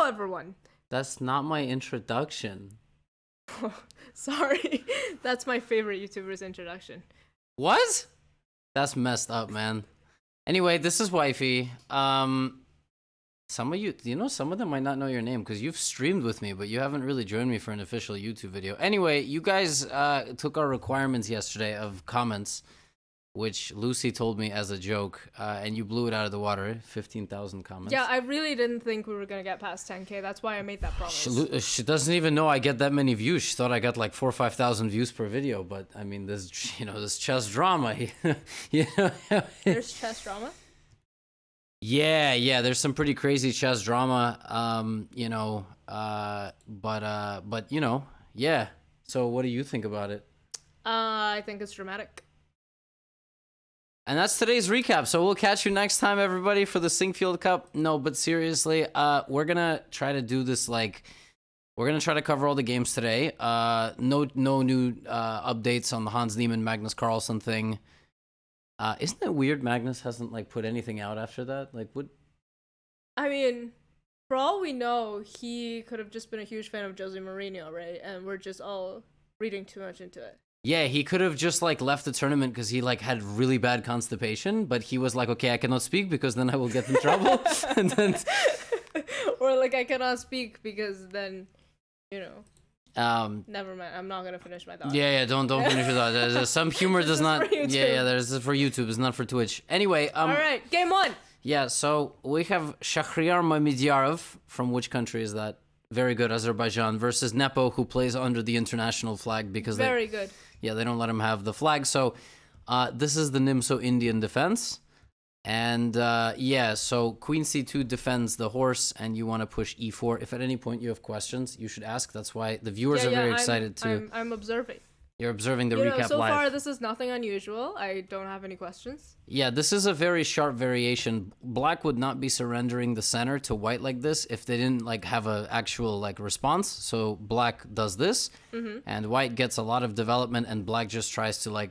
Hello, everyone. That's not my introduction. Sorry. That's my favorite YouTuber's introduction. What? That's messed up, man. Anyway, this is Wifey. Some of you, some of them might not know your name because you've streamed with me, but you haven't really joined me for an official YouTube video. Anyway, you guys took our requirements yesterday of comments, which Lucy told me as a joke, and you blew it out of the water. 15,000 comments. Yeah, I really didn't think we were going to get past 10K. That's why I made that promise. She doesn't even know I get that many views. She thought I got like 4,000 or 5,000 views per video, but I mean, this chess drama. There's chess drama? Yeah, there's some pretty crazy chess drama, but yeah. So what do you think about it? I think it's dramatic. And that's today's recap. So we'll catch you next time, everybody, for the Singfield Cup. No, but seriously, we're gonna try to do this we're gonna try to cover all the games today. No new updates on the Hans Niemann Magnus Carlsen thing. Isn't it weird Magnus hasn't put anything out after that? I mean, for all we know, he could have just been a huge fan of Jose Mourinho, right? And we're just all reading too much into it. Yeah, he could have just left the tournament because he had really bad constipation, but he was like, okay, I cannot speak because then I will get in trouble. And then or I cannot speak because then, never mind. I'm not gonna finish my thought. Yeah, don't finish your thought. There's some humor does not. Yeah, there's for YouTube. It's not for Twitch. Anyway, all right, game one. Yeah, so we have Shahryar Mamedyarov. From which country is that? Very good, Azerbaijan, versus Nepo, who plays under the international flag because very good. Yeah, they don't let him have the flag. So this is the Nimso Indian defense. And so Queen C2 defends the horse, and you want to push E4. If at any point you have questions, you should ask. That's why the viewers are very excited too. I'm observing. You're observing the recap so live. So far, this is nothing unusual. I don't have any questions. Yeah, this is a very sharp variation. Black would not be surrendering the center to white like this if they didn't have a actual response. So black does this, and white gets a lot of development, and black just tries to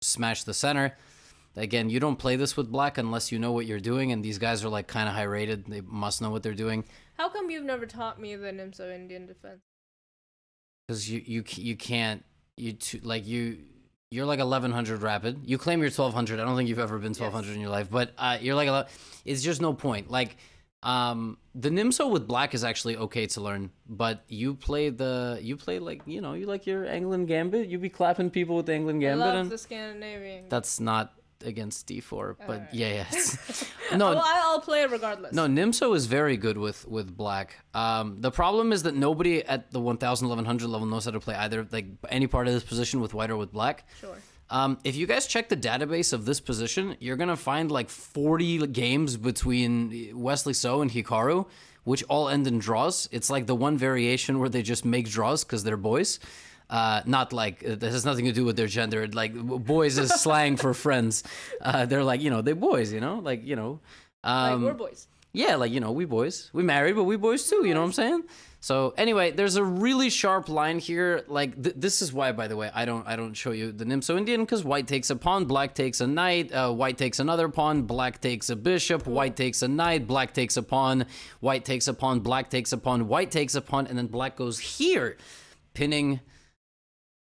smash the center. Again, you don't play this with black unless you know what you're doing, and these guys are kind of high rated. They must know what they're doing. How come you've never taught me the Nimso Indian defense? Because you can't. You're 1100 rapid. You claim you're 1200. I don't think you've ever been 1200 in your life, but you're it's just no point. The Nimso with black is actually okay to learn, but you play your England gambit. You be clapping people with the England gambit. I love the Scandinavian. That's not against D4, but right. yeah. No, well, I'll play it regardless. No, Nimso is very good with black. The problem is that nobody at the 1000, 1100 level knows how to play either any part of this position with white or with black. Sure. If you guys check the database of this position, you're gonna find 40 games between Wesley So and Hikaru, which all end in draws. It's the one variation where they just make draws because they're boys. Not it has nothing to do with their gender. Boys is slang for friends. They're they boys, we're boys. Yeah, we boys. We married, but we boys too, you know what I'm saying? So anyway, there's a really sharp line here. This is why, by the way, I don't show you the Nimso Indian, because white takes a pawn, black takes a knight, white takes another pawn, black takes a bishop, white takes a knight, black takes a pawn, white takes a pawn, black takes a pawn, white takes a pawn, and then black goes here, pinning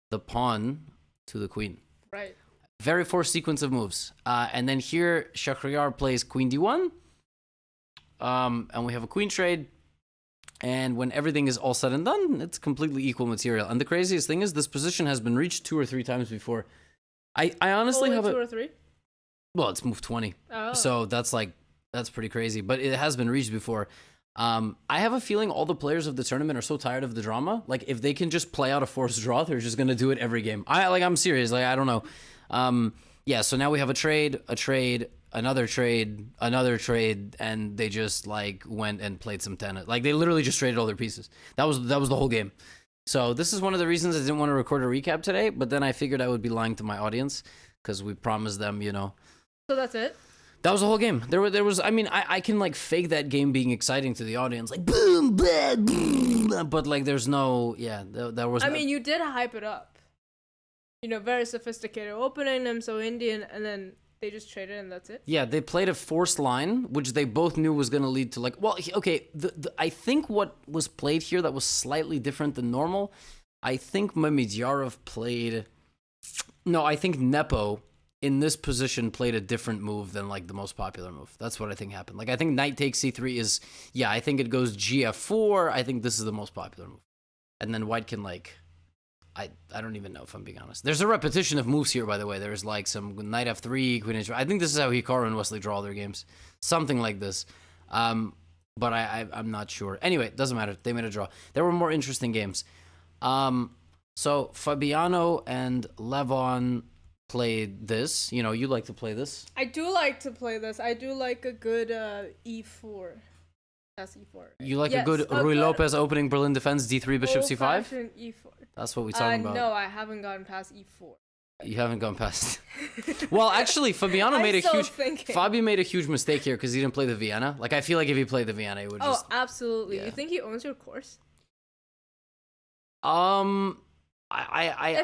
the pawn to the queen. Right. Very forced sequence of moves. And then here, Shahryar plays queen d1. And we have a queen trade. And when everything is all said and done, it's completely equal material. And the craziest thing is this position has been reached 2 or 3 times before. I honestly have 2 or 3? Well, it's move 20. Oh. So that's pretty crazy. But it has been reached before. I have a feeling all the players of the tournament are so tired of the drama. If they can just play out a forced draw, they're just gonna do it every game. I'm serious. I don't know. Yeah. So now we have a trade, another trade, and they just went and played some tennis. They literally just traded all their pieces. That was the whole game. So this is one of the reasons I didn't want to record a recap today. But then I figured I would be lying to my audience because we promised them, So that's it. That was the whole game. There was. I mean, I can fake that game being exciting to the audience, boom, blah, blah, but there's no. Yeah, there was. I mean, you did hype it up. Very sophisticated opening, Nimso Indian, and then They just traded and that's it? Yeah, they played a forced line, which they both knew was going to lead to like, well, okay, I think what was played here that was slightly different than normal, I think Mamedyarov played, no, I think Nepo in this position played a different move than like the most popular move. That's what I think happened. Like I think knight takes c3 is, yeah, I think it goes gf4. I think this is the most popular move. And then white can like, I don't even know if I'm being honest. There's a repetition of moves here, by the way. There's like some knight f3, queen h4. I think this is how Hikaru and Wesley draw their games. Something like this. But I'm not sure. Anyway, doesn't matter. They made a draw. There were more interesting games. So Fabiano and Levon played this. You know, you like to play this. I do like to play this. I do like a good e4. That's e4. Right? You like a good Rui Lopez opening Berlin defense, d3, bishop c5? E4. That's what we're talking about. No, I haven't gotten past e4. You haven't gone past. Well, actually, Fabiano made Fabi made a huge mistake here because he didn't play the Vienna. Like, I feel like if he played the Vienna, he would just. Oh, absolutely. Yeah. You think he owns your course? If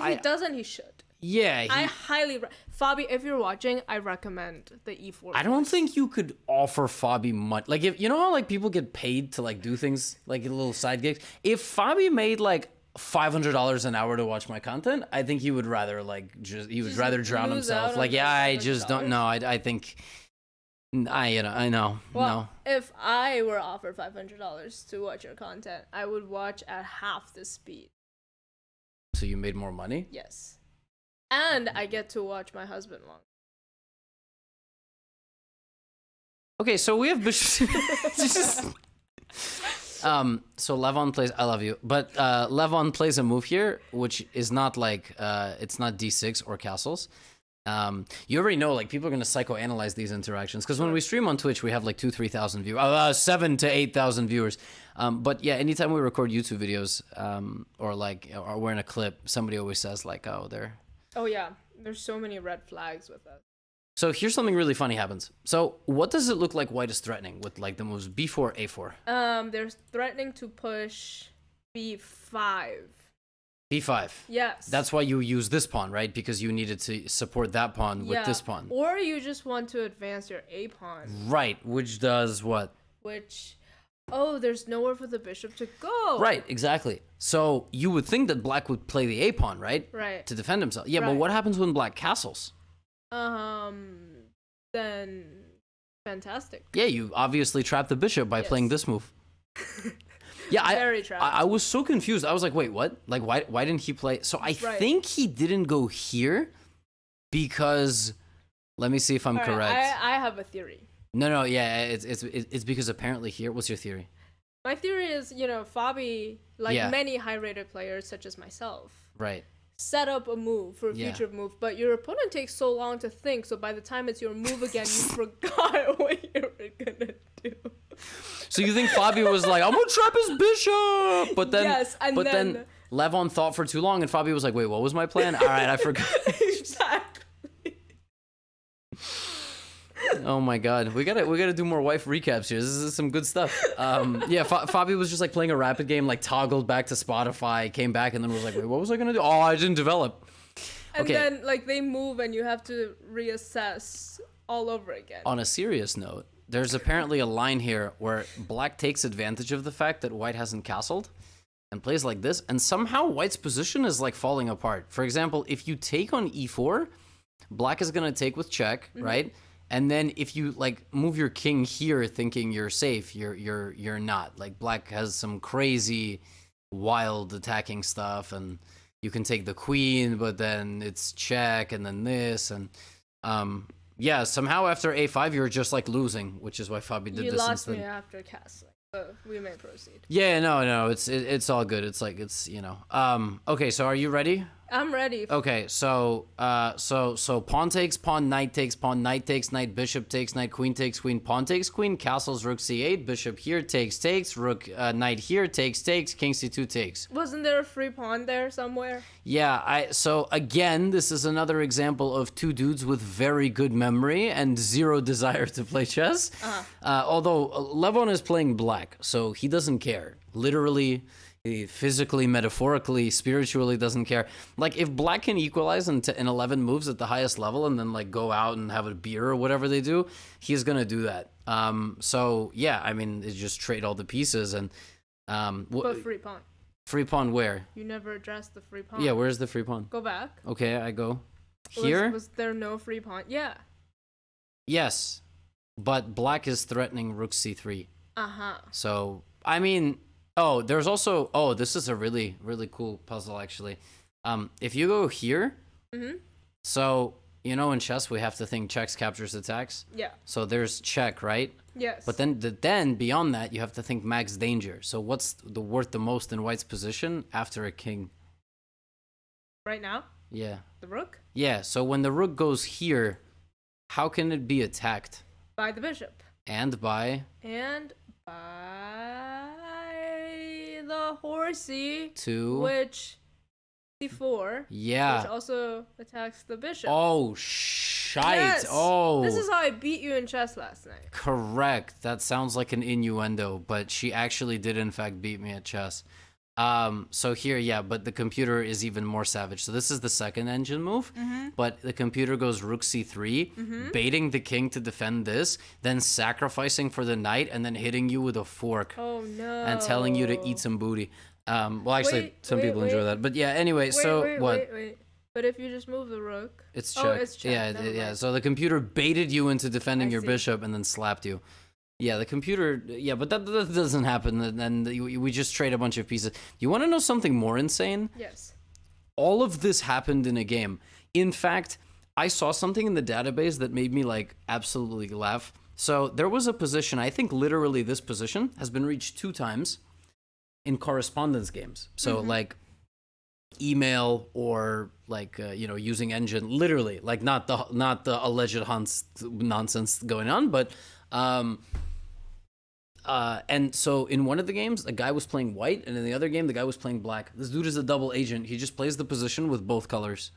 he doesn't, he should. Yeah. I highly Fabi, if you're watching, I recommend the e4. I don't think you could offer Fabi much. Like, if you know how like people get paid to like do things like little side gigs. If Fabi made like $500 an hour to watch my content, I think he would rather like he would rather drown himself. Like, yeah, I just don't know. I think I know. Well, no. If I were offered $500 to watch your content, I would watch at half the speed. So you made more money? Yes. And I get to watch my husband long. Okay, so we have Bishop. So Levon plays. I love you, but Levon plays a move here, which is not like it's not d6 or castles. You already know, like people are gonna psychoanalyze these interactions because when we stream on Twitch, we have like 2,000-3,000 viewers, 7,000 to 8,000 viewers. But yeah, anytime we record YouTube videos, or we're in a clip, somebody always says like, oh, they're. Oh yeah, there's so many red flags with us. So here's something really funny happens. So what does it look like white is threatening with like the moves b4, a4? They're threatening to push b5. b5. Yes. That's why you use this pawn, right? Because you needed to support that pawn with this pawn. Or you just want to advance your a pawn. Right, which does what? Oh, there's nowhere for the bishop to go. Right, exactly. So you would think that black would play the a pawn, right? Right. To defend himself. Yeah, right. But what happens when black castles? Then fantastic. Yeah, you obviously trap the bishop by playing this move. Yeah, I was so confused. I was like, wait, what? Like, why didn't he play? So I think he didn't go here because, let me see if I'm correct. I have a theory. No, yeah, it's because apparently here. What's your theory? My theory is, Fabi, many high-rated players such as myself, right, set up a move for a future move, but your opponent takes so long to think, so by the time it's your move again, you forgot what you were gonna do. So you think Fabi was like, I'm gonna trap his bishop, but then Levon thought for too long, and Fabi was like, wait, what was my plan? All right, I forgot. Exactly. Oh my god, we gotta do more wife recaps here. This is some good stuff. Fabi was just like playing a rapid game, like toggled back to Spotify, came back, and then was like, wait, what was I gonna do? Oh, I didn't develop. And then they move, and you have to reassess all over again. On a serious note, there's apparently a line here where black takes advantage of the fact that white hasn't castled and plays like this, and somehow white's position is like falling apart. For example, if you take on e4, black is gonna take with check, right? And then if you like move your king here thinking you're safe, you're not. Like black has some crazy wild attacking stuff, and you can take the queen, but then it's check and then this, and somehow after a5 you're just like losing, which is why Fabi did this instead. You lost me after castling. We may proceed. Yeah, no, it's all good. It's like okay, so are you ready? I'm ready. Okay, so pawn takes, pawn, knight takes, pawn, knight takes, knight, bishop takes, knight, queen takes, queen, pawn takes, queen, castles, rook c8, bishop here takes, rook, knight here takes, king c2 takes. Wasn't there a free pawn there somewhere? Yeah, so again, this is another example of two dudes with very good memory and zero desire to play chess. Although Levon is playing black, so he doesn't care. Literally, physically, metaphorically, spiritually doesn't care. Like if black can equalize in 11 moves at the highest level and then like go out and have a beer or whatever they do, he's gonna do that. So yeah, I mean, it's just trade all the pieces and But free pawn. Free pawn where? You never addressed the free pawn. Yeah, where's the free pawn? Go back. Okay, I go here. Was there no free pawn? Yeah. Yes, but black is threatening rook c3. So I mean. Oh, there's also, this is a really, really cool puzzle, actually. If you go here, so, you know, in chess, we have to think checks, captures, attacks. Yeah. So there's check, right? Yes. But then beyond that, you have to think max danger. So what's worth the most in white's position after a king? Right now? Yeah. The rook? Yeah, so when the rook goes here, how can it be attacked? By the bishop. And by? And by the horsey, which c4, yeah, which also attacks the bishop. Oh shite! Yes. Oh, this is how I beat you in chess last night. Correct. That sounds like an innuendo, but she actually did in fact beat me at chess. So here, yeah, but the computer is even more savage. So this is the second engine move, but the computer goes rook c3, baiting the king to defend this, then sacrificing for the knight, and then hitting you with a fork. Oh no! And telling you to eat some booty. Well, actually, some people enjoy that. But yeah, anyway, what? Wait. But if you just move the rook, it's check. Oh, it's check. Yeah. So the computer baited you into defending your bishop and then slapped you. Yeah, the computer, but that doesn't happen, and we just trade a bunch of pieces. You want to know something more insane? Yes. All of this happened in a game. In fact, I saw something in the database that made me, like, absolutely laugh. So there was a position, I think literally this position has been reached 2 times in correspondence games. So, like, email or, like, using engine, literally. Like, not the alleged Hans nonsense going on, but... and so in one of the games, a guy was playing white, and in the other game, the guy was playing black. This dude is a double agent. He just plays the position with both colors.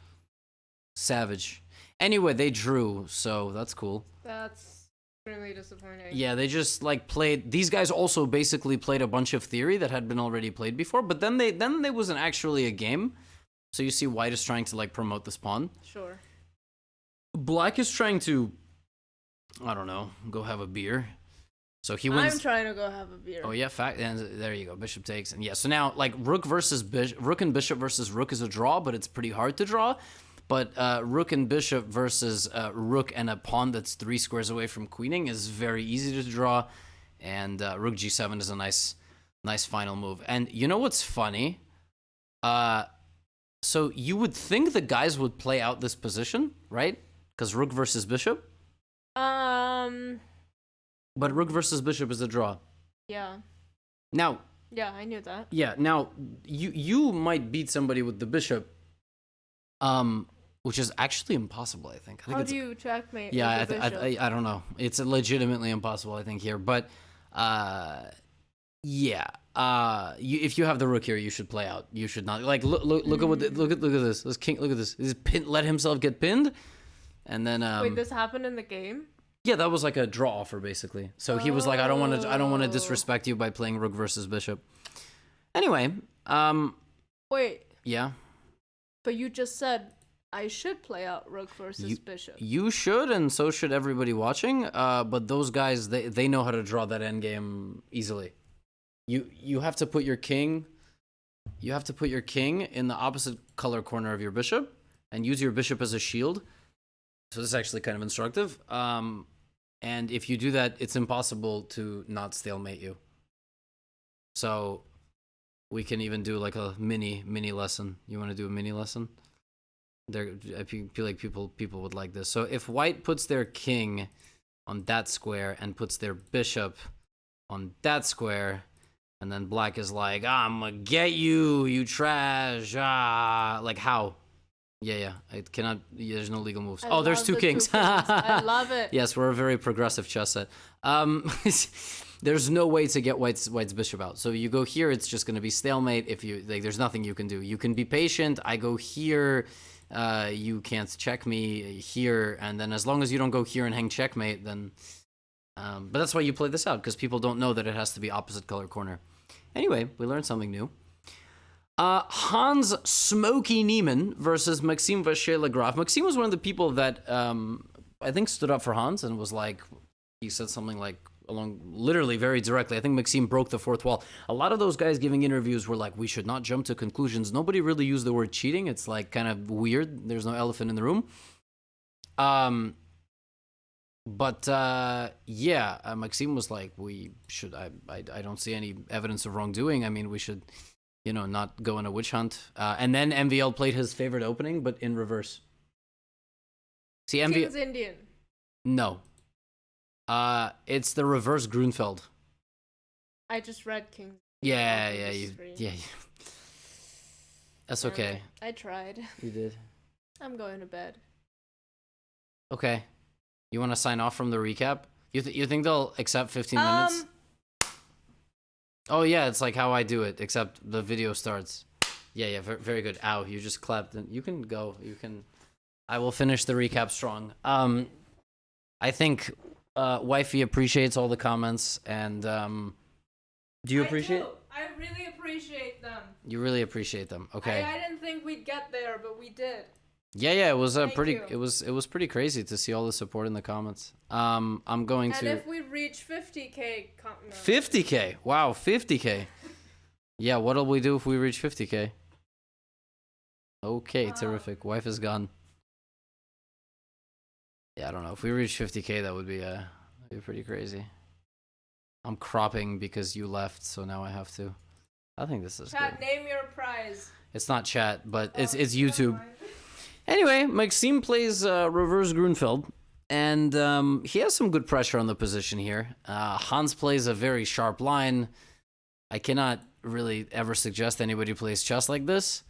Savage. Anyway, they drew, so that's cool. That's really disappointing. Yeah, they just like played. These guys also basically played a bunch of theory that had been already played before, but then there wasn't actually a game. So you see, white is trying to like promote this pawn. Sure. Black is trying to, I don't know, go have a beer. So he wins. I'm trying to go have a beer. Oh yeah, fact. And there you go. Bishop takes, and yeah. So now, like rook and bishop versus rook is a draw, but it's pretty hard to draw. But rook and bishop versus rook and a pawn that's 3 squares away from queening is very easy to draw, and rook g7 is a nice final move. And you know what's funny? So you would think the guys would play out this position, right? Because rook versus bishop. But rook versus bishop is a draw. Yeah. Now. Yeah, I knew that. Yeah. Now you might beat somebody with the bishop, which is actually impossible. I think. How do you checkmate? Yeah, with the bishop? I don't know. It's legitimately impossible. I think here, but yeah. If you have the rook here, you should play out. You should not look at this. This king. Look at this. He's let himself get pinned, and then wait, this happened in the game? Yeah, that was like a draw offer basically. So he was like, I don't want to disrespect you by playing rook versus bishop. Anyway, wait. Yeah. But you just said I should play out rook versus bishop. You should, and so should everybody watching. But those guys, they know how to draw that endgame easily. You have to put your king. You have to put your king in the opposite color corner of your bishop, and use your bishop as a shield. So this is actually kind of instructive. And if you do that, it's impossible to not stalemate you. So we can even do like a mini lesson. You want to do a mini lesson? I feel like people would like this. So if white puts their king on that square and puts their bishop on that square, and then black is like, I'm gonna get you, you trash. Like how? Yeah. It cannot. There's no legal moves. Oh, there's two kings. I love it. Yes, we're a very progressive chess set. There's no way to get white's bishop out. So you go here, it's just gonna be stalemate. If you like, there's nothing you can do. You can be patient. I go here. You can't check me here, and then as long as you don't go here and hang checkmate, then. But that's why you play this out, because people don't know that it has to be opposite color corner. Anyway, we learned something new. Hans Smoky Niemann versus Maxime Vachier-Lagrave. Maxime was one of the people that I think stood up for Hans and was like, he said something like along literally very directly. I think Maxime broke the fourth wall. A lot of those guys giving interviews were like, we should not jump to conclusions. Nobody really used the word cheating. It's like kind of weird. There's no elephant in the room. Maxime was like, we should, I don't see any evidence of wrongdoing. I mean, we should, not go on a witch hunt. And then MVL played his favorite opening, but in reverse. See, MVL... King's Indian. No. It's the reverse Grunfeld. I just read King's Yeah. That's okay. I tried. You did. I'm going to bed. Okay. You want to sign off from the recap? You think they'll accept 15 minutes? Oh yeah, it's like how I do it, except the video starts. Yeah, very good. Ow, you just clapped. You can go. I will finish the recap strong. I think Wifey appreciates all the comments, and do you appreciate? I really appreciate them. You really appreciate them. Okay. I didn't think we'd get there, but we did. Yeah, it was you. it was pretty crazy to see all the support in the comments. I'm going to. And if we reach 50K, 50K. Wow, 50K. Yeah, what'll we do if we reach 50K? Okay, terrific. Wife is gone. Yeah, I don't know. If we reach 50K, that would be pretty crazy. I'm cropping because you left, so now I have to. I think this is Chat, good. name your prize. It's not chat, but it's YouTube. Anyway, Maxime plays reverse Grunfeld, and he has some good pressure on the position here. Hans plays a very sharp line. I cannot really ever suggest anybody plays chess like this.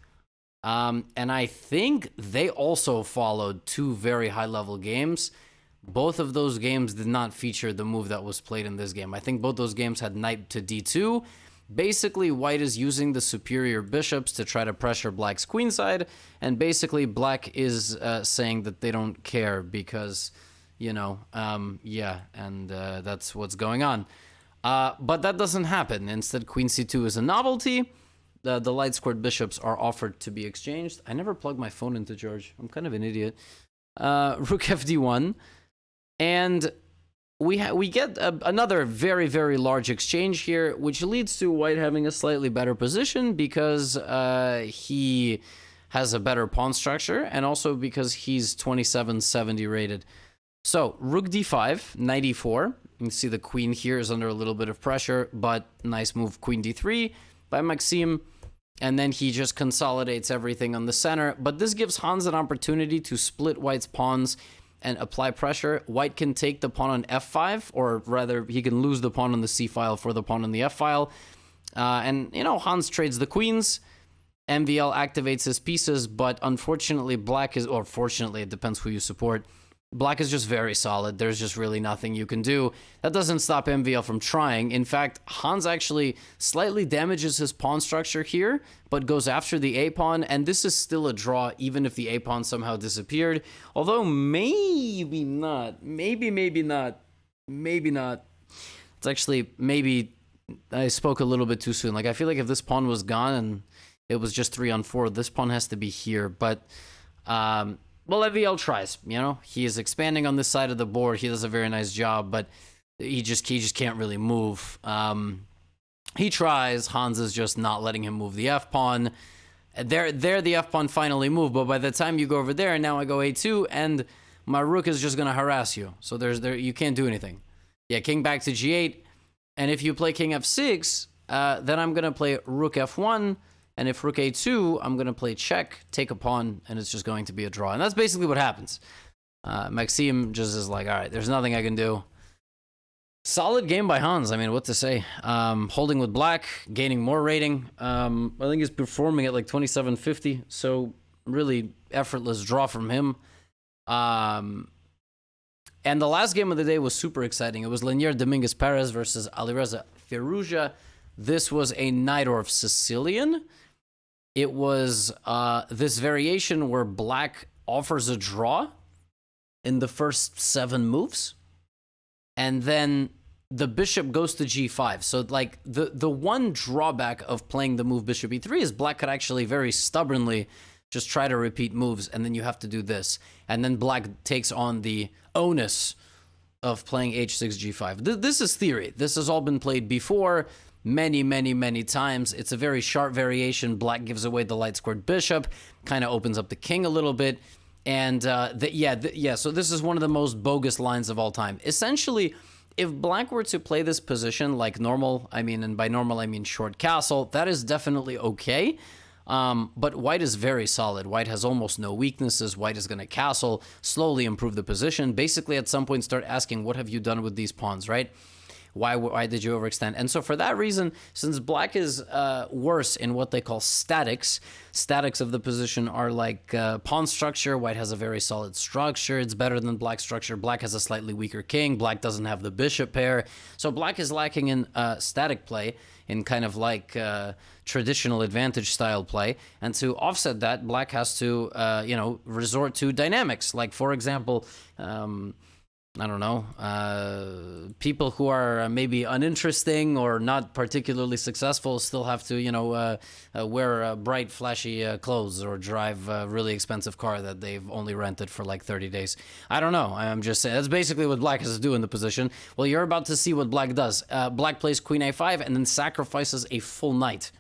And I think they also followed two very high-level games. Both of those games did not feature the move that was played in this game. I think both those games had knight to d2. Basically, white is using the superior bishops to try to pressure black's queenside, and basically black is saying that they don't care because, that's what's going on. But that doesn't happen. Instead, queen c2 is a novelty. The light squared bishops are offered to be exchanged. I never plugged my phone into charge. I'm kind of an idiot. Rook fd1, and we get another very, very large exchange here, which leads to white having a slightly better position because he has a better pawn structure, and also because he's 2770 rated. So rook d5, knight e4. You can see the queen here is under a little bit of pressure, but nice move, queen d3 by Maxime. And then he just consolidates everything on the center. But this gives Hans an opportunity to split white's pawns and apply pressure. White can take the pawn on f5, or rather, he can lose the pawn on the c file for the pawn on the f file. Hans trades the queens. MVL activates his pieces, but unfortunately, black is, or fortunately, it depends who you support. Black is just very solid. There's just really nothing you can do. That doesn't stop MVL from trying. In fact, Hans actually slightly damages his pawn structure here, but goes after the a-pawn, and this is still a draw, even if the a-pawn somehow disappeared. Although, maybe not. Maybe not. It's actually, maybe I spoke a little bit too soon. Like, I feel like if this pawn was gone and it was just 3-on-4, this pawn has to be here, but... Well, MVL tries, he is expanding on this side of the board. He does a very nice job, but he just can't really move. He tries. Hans is just not letting him move the f-pawn. There the f-pawn finally moved, but by the time you go over there, now I go a2, and my rook is just gonna harass you. So you can't do anything. Yeah, king back to g8, and if you play king f6, then I'm gonna play rook f1. And if rook a2, I'm going to play check, take a pawn, and it's just going to be a draw. And that's basically what happens. Maxime just is like, all right, there's nothing I can do. Solid game by Hans. I mean, what to say? Holding with black, gaining more rating. I think he's performing at like 2750. So really effortless draw from him. And the last game of the day was super exciting. It was Linier Dominguez Perez versus Alireza Firouzja. This was a Najdorf Sicilian. It was this variation where black offers a draw in the first 7 moves. And then the bishop goes to g5. So like the one drawback of playing the move bishop e3 is black could actually very stubbornly just try to repeat moves, and then you have to do this. And then black takes on the onus of playing h6, g5. This is theory. This has all been played before many times. It's a very sharp variation. Black gives away the light squared bishop, kind of opens up the king a little bit. And so this is one of the most bogus lines of all time. Essentially, if black were to play this position like normal, and by normal I mean short castle, that is definitely okay. But white is very solid. White has almost no weaknesses. White is going to castle, slowly improve the position. Basically, at some point, start asking, what have you done with these pawns, right? Why did you overextend? And so for that reason, since black is worse in what they call statics of the position are like pawn structure. White has a very solid structure. It's better than black's structure. Black has a slightly weaker king. Black doesn't have the bishop pair. So black is lacking in static play, in kind of like traditional advantage style play. And to offset that, black has to, resort to dynamics. Like, for example, I don't know, people who are maybe uninteresting or not particularly successful still have to, wear bright, flashy clothes or drive a really expensive car that they've only rented for like 30 days. I don't know. I'm just saying that's basically what black has to do in the position. Well, you're about to see what black does. Black plays queen a5 and then sacrifices a full knight.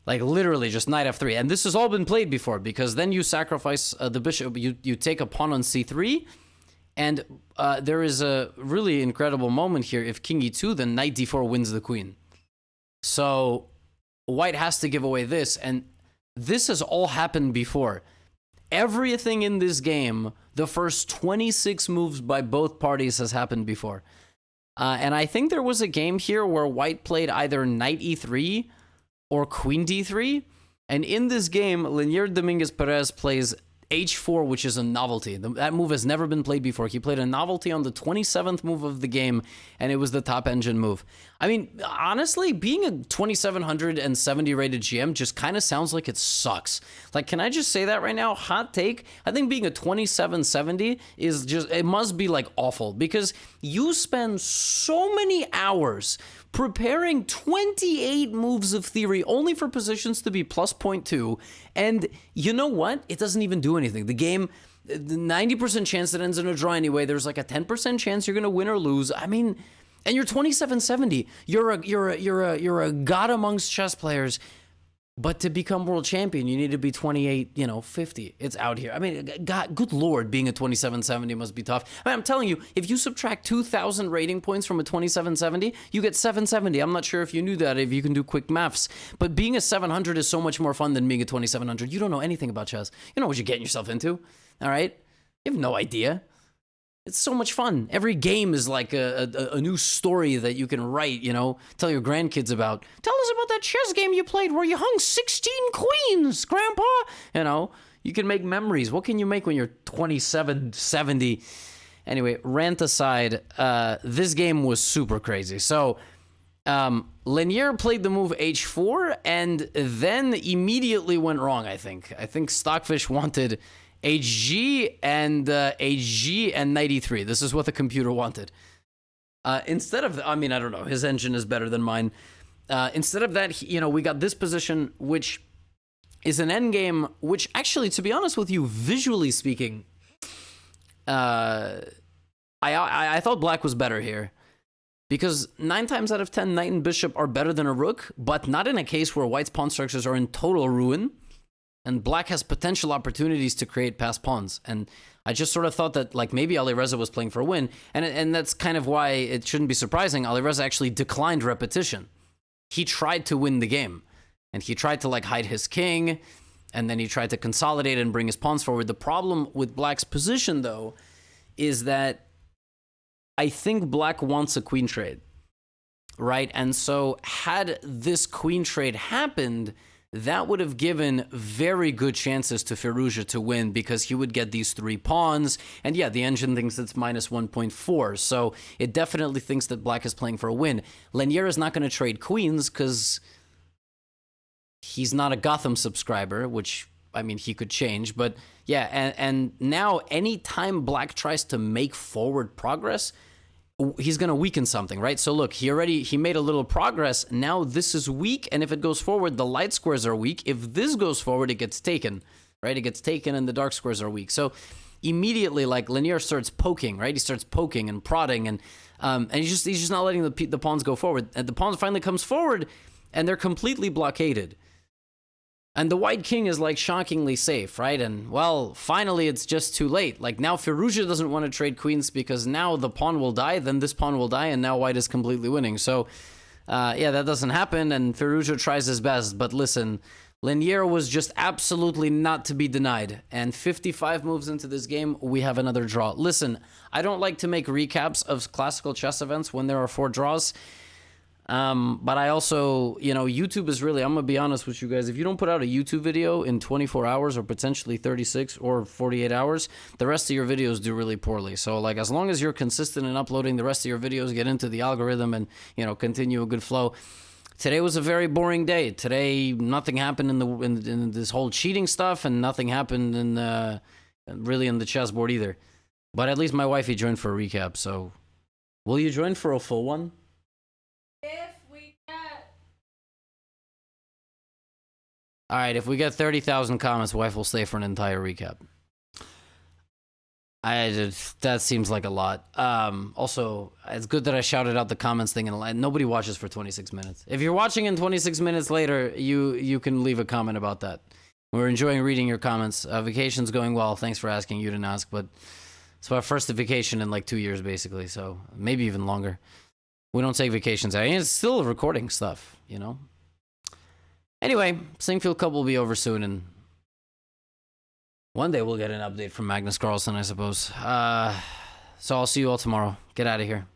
Like literally just knight f3. And this has all been played before, because then you sacrifice the bishop. You take a pawn on c3. And there is a really incredible moment here. If king e2, then knight d4 wins the queen. So white has to give away this, and this has all happened before. Everything in this game, the first 26 moves by both parties has happened before. And I think there was a game here where white played either knight e3 or queen d3. And in this game, Dominguez Perez plays h4, which is a novelty. That move has never been played before. He played a novelty on the 27th move of the game, and it was the top engine move. I mean, honestly, being a 2770 rated GM just kind of sounds like it sucks. Like, can I just say that right now? Hot take. I think being a 2770 is just, it must be like awful, because you spend so many hours preparing 28 moves of theory only for positions to be plus 0.2, and you know what? It doesn't even do anything. The game, the 90% chance that ends in a draw anyway. There's like a 10% chance you're gonna win or lose. I mean, and you're 2770. You're a god amongst chess players. But to become world champion, you need to be 28, 50. It's out here. I mean, God, good Lord, being a 2770 must be tough. I mean, I'm telling you, if you subtract 2,000 rating points from a 2770, you get 770. I'm not sure if you knew that, if you can do quick maths. But being a 700 is so much more fun than being a 2700. You don't know anything about chess. You know what you're getting yourself into, all right? You have no idea. It's so much fun. Every game is like a new story that you can write, tell your grandkids about. Tell us about that chess game you played where you hung 16 queens, Grandpa. You can make memories. What can you make when you're 2770? Anyway, rant aside, this game was super crazy. So, Lanier played the move h4 and then immediately went wrong, I think. I think Stockfish wanted HG and HG and knight e3. This is what the computer wanted. Instead of, I don't know, his engine is better than mine. Instead of that, we got this position, which is an endgame, which actually, to be honest with you, visually speaking, I thought black was better here. Because 9 times out of 10, knight and bishop are better than a rook, but not in a case where white's pawn structures are in total ruin. And black has potential opportunities to create passed pawns. And I just sort of thought that, like, maybe Alireza was playing for a win. And that's kind of why it shouldn't be surprising. Alireza actually declined repetition. He tried to win the game. And he tried to, like, hide his king. And then he tried to consolidate and bring his pawns forward. The problem with black's position, though, is that I think black wants a queen trade. Right? And so had this queen trade happened, that would have given very good chances to Firouzja to win, because he would get these 3 pawns. And yeah, the engine thinks it's minus 1.4. So it definitely thinks that black is playing for a win. Lanier is not going to trade queens because he's not a Gotham subscriber, which, he could change. But yeah, and now anytime black tries to make forward progress, he's going to weaken something, right? So look, he made a little progress. Now this is weak, and if it goes forward, the light squares are weak. If this goes forward, it gets taken, right? It gets taken, and the dark squares are weak. So immediately, like, Lanier starts poking, right? He starts poking and prodding, and he's just not letting the pawns go forward. And the pawns finally comes forward, and they're completely blockaded. And the white king is, like, shockingly safe, right? And, well, finally it's just too late. Like, now Firouzja doesn't want to trade queens because now the pawn will die, then this pawn will die, and now white is completely winning. So, yeah, that doesn't happen, and Firouzja tries his best. But listen, Lanier was just absolutely not to be denied. And 55 moves into this game, we have another draw. Listen, I don't like to make recaps of classical chess events when there are 4 draws. But I also, you know, YouTube is really, I'm going to be honest with you guys, if you don't put out a YouTube video in 24 hours or potentially 36 or 48 hours, the rest of your videos do really poorly. So, like, as long as you're consistent in uploading the rest of your videos, get into the algorithm and, you know, continue a good flow. Today was a very boring day. Today, nothing happened in this whole cheating stuff, and nothing happened really in the chessboard either. But at least my wifey joined for a recap, so will you join for a full one? If we get... Alright, if we get 30,000 comments, wife will stay for an entire recap. That seems like a lot. Also, it's good that I shouted out the comments thing, and nobody watches for 26 minutes. If you're watching in 26 minutes later, you can leave a comment about that. We're enjoying reading your comments. Vacation's going well. Thanks for asking. You didn't ask, but it's my first vacation in like 2 years, basically, so maybe even longer. We don't take vacations. I mean, it's still recording stuff, you know? Anyway, Singfield Cup will be over soon, and one day we'll get an update from Magnus Carlsen, I suppose. So I'll see you all tomorrow. Get out of here.